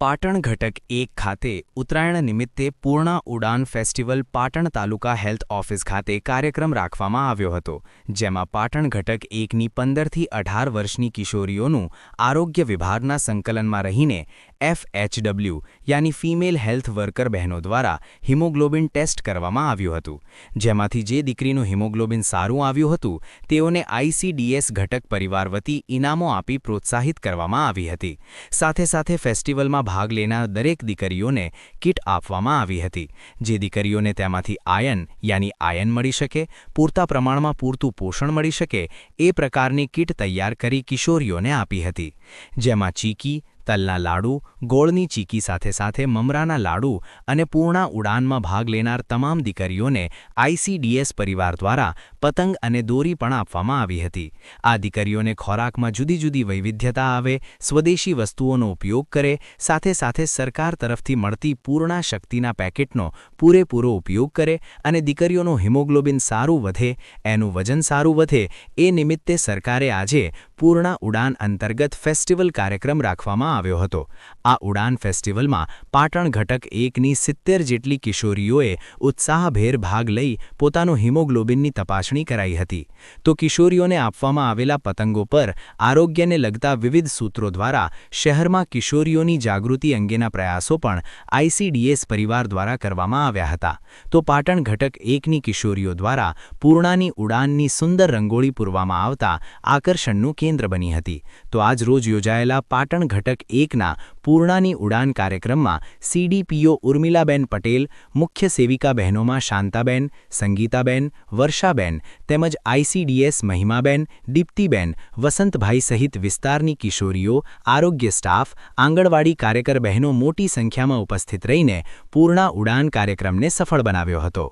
પાટણ ઘટક 1 ખાતે ઉત્તરાયણ નિમિત્તે પૂર્ણા ઉડાન ફેસ્ટિવલ પાટણ તાલુકા હેલ્થ ઓફિસ ખાતે કાર્યક્રમ રાખવામાં આવ્યો હતો, જેમાં પાટણ ઘટક 1ની 15થી 18 વર્ષની કિશોરીઓનું આરોગ્ય વિભાગના સંકલનમાં રહીને FHW યાની ફિમેલ હેલ્થ વર્કર બહેનો દ્વારા હિમોગ્લોબિન ટેસ્ટ કરવામાં આવ્યું હતું, જેમાંથી જે દીકરીનું હિમોગ્લોબિન સારું આવ્યું હતું તેઓને ICDS ઘટક પરિવાર વતી ઇનામો આપી પ્રોત્સાહિત કરવામાં આવી હતી। સાથે સાથે ફેસ્ટિવલમાં ભાગ લેનાર દરેક દીકરીઓને કિટ આપવામાં આવી હતી, જે દીકરીઓને તેમાંથી આયન મળી શકે, પૂરતા પ્રમાણમાં પૂરતું પોષણ મળી શકે એ પ્રકારની કિટ તૈયાર કરી કિશોરીઓને આપી હતી, જેમાં ચીકી, તલના લાડુ, ગોળની ચીકી સાથે સાથે મમરાના લાડુ અને પૂર્ણા ઉડાનમાં ભાગ લેનાર તમામ દીકરીઓને ICDS પરિવાર દ્વારા પતંગ અને દોરી પણ આપવામાં આવી હતી। આ દીકરીઓને ખોરાકમાં જુદી જુદી વૈવિધ્યતા આવે, સ્વદેશી વસ્તુઓનો ઉપયોગ કરે, સાથે સાથે સરકાર તરફથી મળતી પૂર્ણા શક્તિના પેકેટનો પૂરેપૂરો ઉપયોગ કરે અને દીકરીઓનું હિમોગ્લોબિન સારું વધે, એનું વજન સારું વધે એ નિમિત્તે સરકારે આજે પૂર્ણા ઉડાન અંતર્ગત ફેસ્ટિવલ કાર્યક્રમ રાખવામાં આવ્યો હતો। આ ઉડાન ફેસ્ટિવલમાં પાટણ ઘટક 1ની 70 જેટલી કિશોરીઓએ ઉત્સાહભેર ભાગ લઈ પોતાનું હિમોગ્લોબિનની તપાસણી કરાઈ હતી, તો કિશોરીઓને આપવામાં આવેલા પતંગો પર આરોગ્યને લગતા વિવિધ સૂત્રો દ્વારા શહેરમાં કિશોરીઓની જાગૃતિ અંગેના પ્રયાસો પણ ICDS પરિવાર દ્વારા કરવામાં આવ્યા હતા। તો પાટણ ઘટક 1ની કિશોરીઓ દ્વારા પૂર્ણાની ઉડાનની સુંદર રંગોળી પૂરવામાં આવતા આકર્ષણનું કેન્દ્ર બની હતી। તો આજ રોજ યોજાયેલા પાટણ ઘટક 1ના પૂર્ણાની ઉડાન કાર્યક્રમમાં CDPO ઉર્મિલાબેન પટેલ, મુખ્ય સેવિકા બહેનોમાં શાંતાબેન, સંગીતાબેન, વર્ષાબેન તેમજ ICDS મહિમાબેન, દીપ્તિબેન, વસંતભાઈ સહિત વિસ્તારની કિશોરીઓ, આરોગ્ય સ્ટાફ, આંગણવાડી કાર્યકર બહેનો મોટી સંખ્યામાં ઉપસ્થિત રહીને પૂર્ણા ઉડાન કાર્યક્રમને સફળ બનાવ્યો હતો।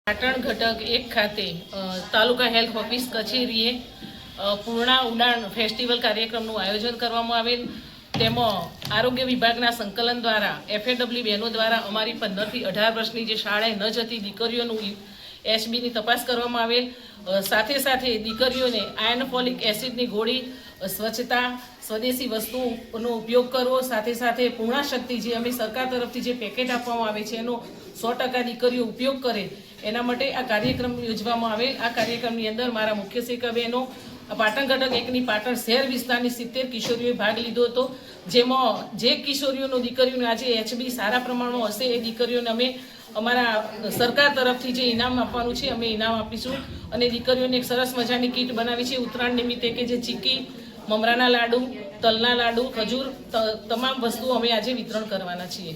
પાટણ ઘટક 1 ખાતે તાલુકા હેલ્થ ઓફિસ કચેરીએ પૂર્ણા ઉડાન ફેસ્ટિવલ કાર્યક્રમનું આયોજન કરવામાં આવેલ, તેમાં આરોગ્ય વિભાગના સંકલન દ્વારા FHW બહેનો દ્વારા અમારી 15થી 18 વર્ષની જે શાળાએ ન જતી દીકરીઓનું HBની તપાસ કરવામાં આવેલ, સાથે સાથે દીકરીઓને આયર્ન ફોલિક એસિડની ગોળી, સ્વચ્છતા, સ્વદેશી વસ્તુઓનો ઉપયોગ કરવો, સાથે સાથે પૂર્ણા શક્તિ જે અમે સરકાર તરફથી જે પેકેટ આપવામાં આવે છે એનો 100% દીકરીઓ ઉપયોગ કરે એના માટે આ કાર્યક્રમ યોજવામાં આવેલ। આ કાર્યક્રમની અંદર મારા મુખ્ય સેવિકા બહેનો પાટણ ઘટક 1ની પાટણ શહેર વિસ્તારની 70 કિશોરીઓએ ભાગ લીધો હતો, જેમાં જે કિશોરીઓનો દીકરીઓને આજે HB સારા પ્રમાણમાં હશે એ દીકરીઓને અમે અમારા સરકાર તરફથી જે ઇનામ આપવાનું છે અમે ઇનામ આપીશું અને દીકરીઓને એક સરસ મજાની કીટ બનાવી છે ઉત્તરાયણ નિમિત્તે કે જે ચીકી, મમરાના લાડુ, તલના લાડુ, ખજૂર તમામ વસ્તુઓ અમે આજે વિતરણ કરવાના છીએ।